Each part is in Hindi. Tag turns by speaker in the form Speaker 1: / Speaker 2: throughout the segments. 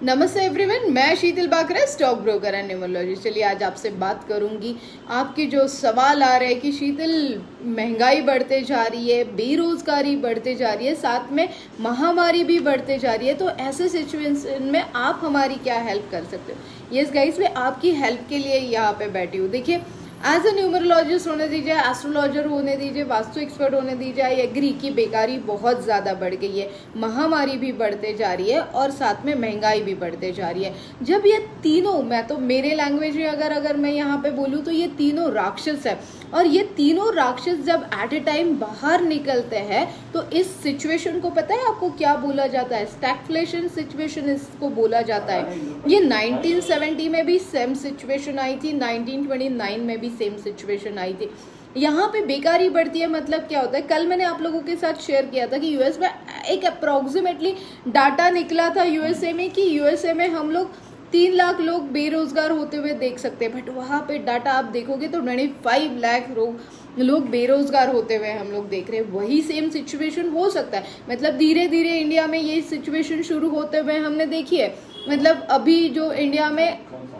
Speaker 1: नमस्ते एवरीवन, मैं Sheetal Bakra, stock broker and numerologist. चलिए आज आपसे बात करूंगी। आपके जो सवाल आ रहे हैं कि शीतल महंगाई बढ़ते जा रही है, बेरोजगारी बढ़ते जा रही है, साथ में महामारी भी बढ़ते जा रही है, तो ऐसे सिचुएशन में आप हमारी क्या हेल्प कर सकते हो। यस गाइस, मैं आपकी हेल्प के लिए यहाँ पे बैठी हूँ। देखिए, एज अ न्यूमरोलॉजिस्ट होने दीजिए, एस्ट्रोलॉजर होने दीजिए, वास्तु एक्सपर्ट होने दीजिए, आई एग्री की बेकारी बहुत ज़्यादा बढ़ गई है, महामारी भी बढ़ते जा रही है और साथ में महंगाई भी बढ़ते जा रही है। जब ये तीनों, मैं तो मेरे लैंग्वेज में अगर मैं यहाँ पे बोलूँ तो ये तीनों राक्षस है, और ये तीनों राक्षस जब एट ए टाइम बाहर निकलते हैं तो इस सिचुएशन को पता है आपको क्या बोला जाता है? स्टैगफ्लेशन सिचुएशन इसको बोला जाता है। ये 1970 में भी सेम सिचुएशन आई थी, 1929 में भी सेम सिचुएशन आई थी। यहाँ पे बेकारी बढ़ती है, मतलब क्या होता है? कल मैंने आप लोगों के साथ शेयर किया था कि यूएस में एक अप्रोक्सीमेटली डाटा निकला था यूएसए में कि यूएसए में हम लोग 3 लाख लोग बेरोजगार होते हुए देख सकते हैं, बट वहाँ पे डाटा आप देखोगे तो 25 लाख लोग बेरोजगार होते हुए हम लोग देख रहे हैं। वही सेम सिचुएशन हो सकता है, मतलब धीरे धीरे इंडिया में ये सिचुएशन शुरू होते हुए हमने देखी है। मतलब अभी जो इंडिया में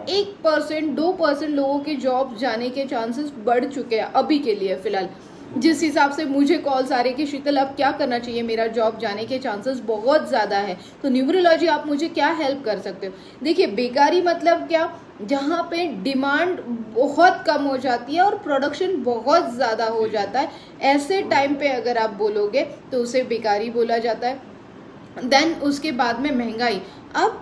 Speaker 1: 1% 2% लोगों के जॉब जाने के चांसेस बढ़ चुके हैं अभी के लिए फिलहाल। जिस हिसाब से मुझे कॉल्स आ रही है कि शीतल अब क्या करना चाहिए, मेरा जॉब जाने के चांसेस बहुत ज़्यादा है, तो न्यूमरोलॉजी आप मुझे क्या हेल्प कर सकते हो? देखिए, बेकारी मतलब क्या? जहाँ पे डिमांड बहुत कम हो जाती है और प्रोडक्शन बहुत ज़्यादा हो जाता है, ऐसे टाइम पे अगर आप बोलोगे तो उसे बेकारी बोला जाता है। देन उसके बाद में महंगाई। अब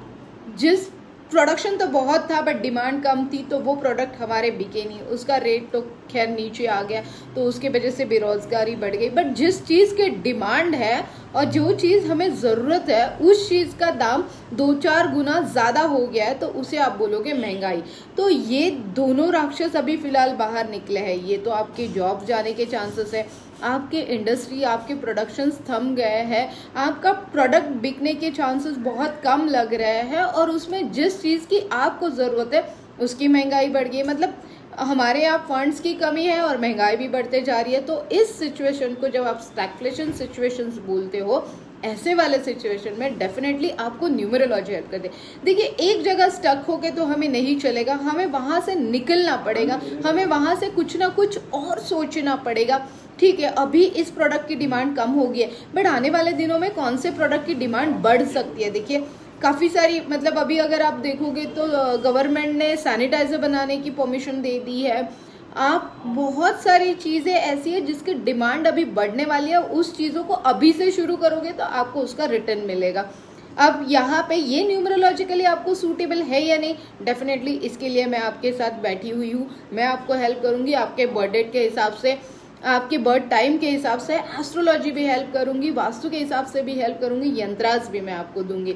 Speaker 1: जिस प्रोडक्शन तो बहुत था बट डिमांड कम थी, तो वो प्रोडक्ट हमारे बिके नहीं, उसका रेट तो खैर नीचे आ गया, तो उसके वजह से बेरोजगारी बढ़ गई। बट जिस चीज़ की डिमांड है और जो चीज़ हमें ज़रूरत है उस चीज़ का दाम 2-4 गुना ज़्यादा हो गया है, तो उसे आप बोलोगे महंगाई। तो ये दोनों राक्षस अभी फिलहाल बाहर निकले हैं। ये तो आपके जॉब जाने के चांसेस है, आपके इंडस्ट्री, आपके प्रोडक्शन थम गए हैं, आपका प्रोडक्ट बिकने के चांसेस बहुत कम लग रहे हैं, और उसमें जिस चीज़ की आपको ज़रूरत है उसकी महंगाई बढ़ गई। मतलब हमारे यहाँ फंड्स की कमी है और महंगाई भी बढ़ते जा रही है। तो इस सिचुएशन को जब आप स्टैगफ्लेशन सिचुएशंस बोलते हो, ऐसे वाले सिचुएशन में डेफिनेटली आपको न्यूमरोलॉजी हेल्प कर दे। देखिए, एक जगह स्टक होके तो हमें नहीं चलेगा, हमें वहाँ से निकलना पड़ेगा, हमें वहाँ से कुछ ना कुछ और सोचना पड़ेगा। ठीक है, अभी इस प्रोडक्ट की डिमांड कम होगी है, बट आने वाले दिनों में कौन से प्रोडक्ट की डिमांड बढ़ सकती है? देखिए, काफ़ी सारी, मतलब अभी अगर आप देखोगे तो गवर्नमेंट ने सैनिटाइजर बनाने की परमिशन दे दी है। आप बहुत सारी चीज़ें ऐसी है जिसकी डिमांड अभी बढ़ने वाली है, उस चीज़ों को अभी से शुरू करोगे तो आपको उसका रिटर्न मिलेगा। अब यहाँ पे ये न्यूमरोलॉजिकली आपको सूटेबल है या नहीं, डेफिनेटली इसके लिए मैं आपके साथ बैठी हुई हूँ। मैं आपको हेल्प करूँगी, आपके बर्थ डेट के हिसाब से, आपके बर्थ टाइम के हिसाब से एस्ट्रोलॉजी भी हेल्प करूँगी, वास्तु के हिसाब से भी हेल्प करूँगी, यंत्रास भी मैं आपको दूंगी।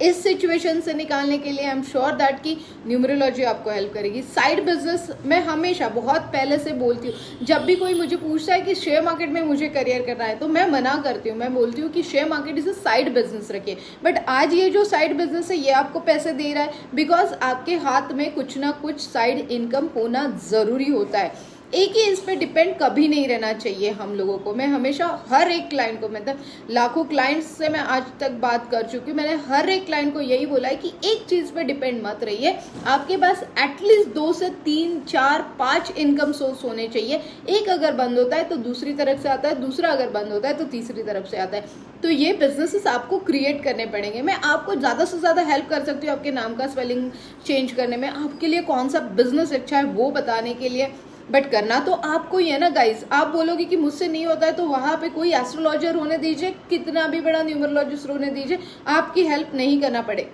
Speaker 1: इस सिचुएशन से निकालने के लिए आई एम श्योर दैट कि न्यूमरोलॉजी आपको हेल्प करेगी। साइड बिजनेस मैं हमेशा बहुत पहले से बोलती हूँ, जब भी कोई मुझे पूछता है कि शेयर मार्केट में मुझे करियर करना है तो मैं मना करती हूँ, मैं बोलती हूँ कि share market is a side business रखिए। बट आज ये जो साइड बिजनेस है ये आपको पैसे दे रहा है, बिकॉज आपके हाथ में कुछ ना कुछ साइड इनकम होना ज़रूरी होता है। एक ही इस पे डिपेंड कभी नहीं रहना चाहिए हम लोगों को। मैं हमेशा हर एक क्लाइंट को, मतलब लाखों क्लाइंट्स से मैं आज तक बात कर चुकी हूँ, मैंने हर एक क्लाइंट को यही बोला है कि एक चीज़ पे डिपेंड मत रहिए, आपके पास एटलीस्ट 2 से 3, 4, 5 इनकम सोर्स होने चाहिए। एक अगर बंद होता है तो दूसरी तरफ से आता है, दूसरा अगर बंद होता है तो तीसरी तरफ से आता है। तो ये बिजनेसेस आपको क्रिएट करने पड़ेंगे। मैं आपको ज़्यादा से ज़्यादा हेल्प कर सकती हूँ आपके नाम का स्पेलिंग चेंज करने में, आपके लिए कौन सा बिजनेस अच्छा है वो बताने के लिए, बट करना तो आपको ही है ना गाइज। आप बोलोगे कि मुझसे नहीं होता है, तो वहाँ पे कोई एस्ट्रोलॉजर होने दीजिए, कितना भी बड़ा न्यूमरोलॉजिस्ट होने दीजिए, आपकी हेल्प नहीं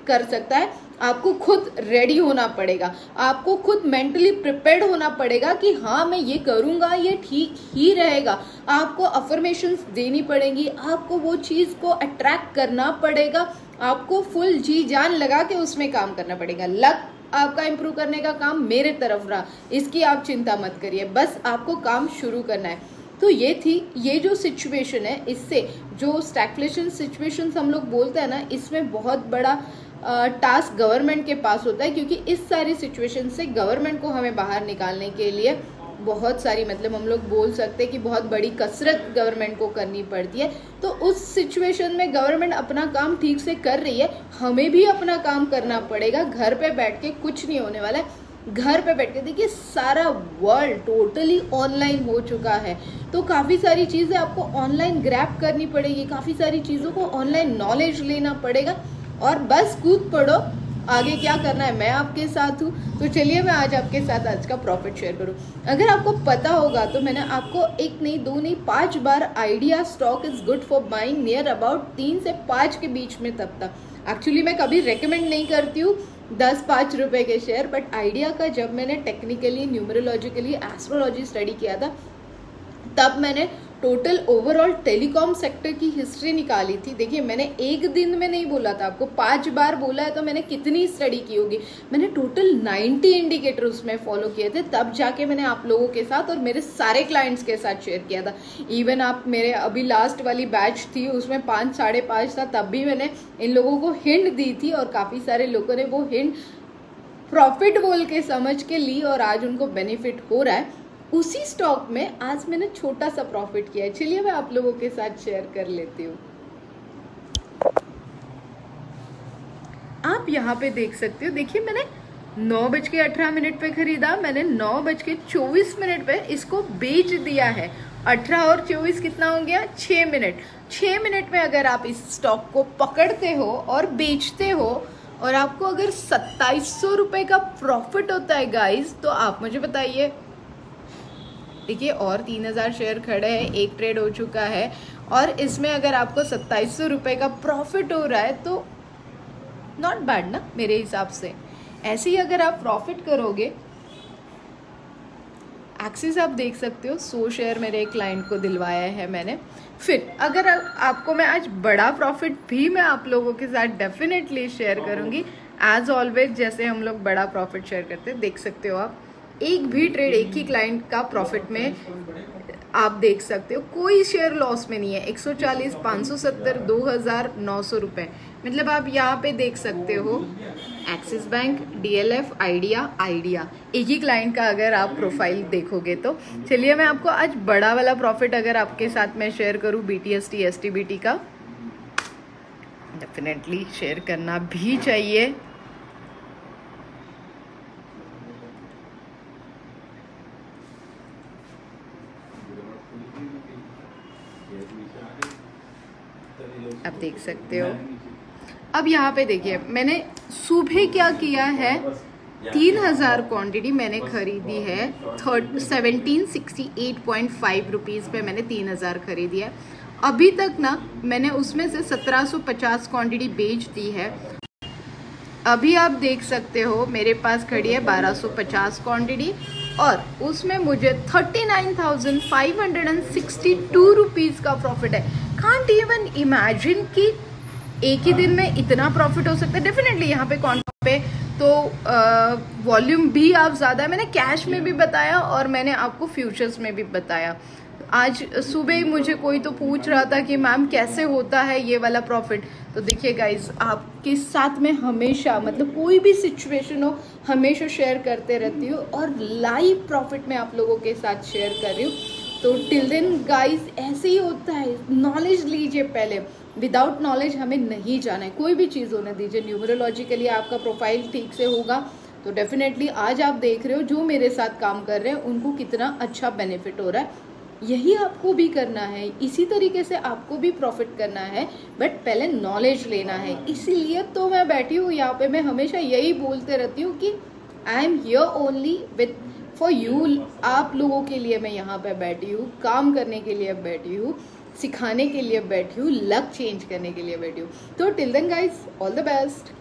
Speaker 1: कर सकता है। आपको खुद रेडी होना पड़ेगा, आपको खुद मेंटली प्रिपेयर्ड होना पड़ेगा कि हाँ मैं ये करूँगा, ये ठीक ही रहेगा। आपको अफर्मेशंस देनी पड़ेंगी, आपको वो चीज़ को अट्रैक्ट करना पड़ेगा, आपको फुल जी जान लगा के उसमें काम करना पड़ेगा। लक आपका इंप्रूव करने का काम मेरे तरफ रहा, इसकी आप चिंता मत करिए, बस आपको काम शुरू करना है। तो ये थी ये जो सिचुएशन है, इससे जो स्टैगफ्लेशन सिचुएशंस हम लोग बोलते हैं ना, इसमें बहुत बड़ा टास्क गवर्नमेंट के पास होता है, क्योंकि इस सारी सिचुएशन से गवर्नमेंट को हमें बाहर निकालने के लिए बहुत सारी, मतलब हम लोग बोल सकते हैं कि बहुत बड़ी कसरत गवर्नमेंट को करनी पड़ती है। तो उस सिचुएशन में गवर्नमेंट अपना काम ठीक से कर रही है, हमें भी अपना काम करना पड़ेगा। घर पे बैठ के कुछ नहीं होने वाला है। घर पे बैठ के देखिए सारा वर्ल्ड टोटली ऑनलाइन हो चुका है, तो काफ़ी सारी चीज़ें आपको ऑनलाइन ग्रैब करनी पड़ेगी, काफ़ी सारी चीज़ों को ऑनलाइन नॉलेज लेना पड़ेगा और बस कूद पड़ो, आगे क्या करना है मैं आपके साथ हूँ। तो चलिए मैं आज आपके साथ आज का प्रॉफिट शेयर करूँ। अगर आपको पता होगा तो मैंने आपको 1 नहीं 2 नहीं 5 बार idea stock is good for buying near about 3 से 5 के बीच में तब तक। एक्चुअली मैं कभी रेकमेंड नहीं करती हूँ 10-5 रुपए के शेयर, बट आइडिया का जब मैंने टेक्निकली न्यूमरोलॉजिकली एस्ट्रोलॉजी स्टडी किया था तब मैंने टोटल ओवरऑल टेलीकॉम सेक्टर की हिस्ट्री निकाली थी। देखिए मैंने एक दिन में नहीं बोला था, आपको 5 बार बोला है तो मैंने कितनी स्टडी की होगी। मैंने टोटल 90 इंडिकेटर उसमें फॉलो किए थे, तब जाके मैंने आप लोगों के साथ और मेरे सारे क्लाइंट्स के साथ शेयर किया था। इवन आप मेरे अभी लास्ट वाली बैच थी उसमें 5 साढ़े 5 था, तब भी मैंने इन लोगों को हिंट दी थी और काफ़ी सारे लोगों ने वो हिंट प्रॉफिट बोल के समझ के ली और आज उनको बेनिफिट हो रहा है। उसी स्टॉक में आज मैंने छोटा सा प्रॉफिट किया है, चलिए मैं आप लोगों के साथ शेयर कर लेती हूँ। आप यहाँ पे देख सकते हो, देखिए मैंने 9:18 पे खरीदा, मैंने 9:24 पे इसको बेच दिया है। 18 और 24 कितना हो गया? 6 मिनट। 6 मिनट में अगर आप इस स्टॉक को पकड़ते हो और बेचते हो और आपको अगर 2700 रुपये का प्रॉफिट होता है गाइज, तो आप मुझे बताइए। देखिए और 3000 शेयर खड़े हैं, एक ट्रेड हो चुका है और इसमें अगर आपको 2700 रुपये का प्रॉफिट हो रहा है तो नॉट बैड ना मेरे हिसाब से। ऐसे ही अगर आप प्रॉफिट करोगे, एक्सिस आप देख सकते हो 100 शेयर मेरे एक क्लाइंट को दिलवाया है मैंने। फिर अगर आपको मैं आज बड़ा प्रॉफिट भी मैं आप लोगों के साथ डेफिनेटली शेयर करूंगी एज ऑलवेज, जैसे हम लोग बड़ा प्रॉफिट शेयर करते हैं। देख सकते हो आप एक भी ट्रेड एक ही क्लाइंट का प्रॉफिट में आप देख सकते हो, कोई शेयर लॉस में नहीं है। 140, 570, 2900 रुपये, मतलब आप यहाँ पे देख सकते हो एक्सिस बैंक, DLF, आइडिया एक ही क्लाइंट का अगर आप प्रोफाइल देखोगे तो। चलिए मैं आपको आज बड़ा वाला प्रॉफिट अगर आपके साथ में शेयर करूँ BTST STBT का, डेफिनेटली शेयर करना भी चाहिए। आप देख सकते हो। अब यहाँ पे देखिए मैंने सुबह क्या किया है, 3000 क्वांटिटी मैंने खरीदी है 1768.5 रुपीज़ पे मैंने 3000 खरीदी है। अभी तक ना मैंने उसमें से 1750 क्वांटिटी बेच दी है। अभी आप देख सकते हो मेरे पास खड़ी है 1250 क्वांटिटी और उसमें मुझे 39,562 रुपीज़ का प्रॉफिट है। कांट इवन इमेजिन कि एक ही दिन में इतना प्रॉफिट हो सकता है। डेफिनेटली यहाँ पे कॉन्ट पे तो वॉल्यूम भी आप ज़्यादा है, मैंने कैश में भी बताया और मैंने आपको फ्यूचर्स में भी बताया। आज सुबह ही मुझे कोई तो पूछ रहा था कि मैम कैसे होता है ये वाला प्रॉफिट। तो देखिए गाइज आपके साथ में हमेशा, मतलब कोई भी सिचुएशन हो, हमेशा शेयर करते रहती हूँ और लाइव प्रॉफिट में आप लोगों के साथ शेयर कर रही हूँ। तो टिल देन गाइज ऐसे ही होता है, नॉलेज लीजिए पहले। विदाउट नॉलेज हमें नहीं जाना है, कोई भी चीज़ होने दीजिए। न्यूमरोलॉजिकली आपका प्रोफाइल ठीक से होगा तो डेफिनेटली आज आप देख रहे हो जो मेरे साथ काम कर रहे हैं उनको कितना अच्छा बेनिफिट हो रहा है। यही आपको भी करना है, इसी तरीके से आपको भी प्रॉफिट करना है, बट पहले नॉलेज लेना है। इसीलिए तो मैं बैठी हूँ यहाँ पे, मैं हमेशा यही बोलते रहती हूँ कि I am here only with for you. आप लोगों के लिए मैं यहाँ पे बैठी हूँ, काम करने के लिए बैठी हूँ, सिखाने के लिए बैठी हूँ, लक चेंज करने के लिए बैठी हूँ। तो till then guys all the best.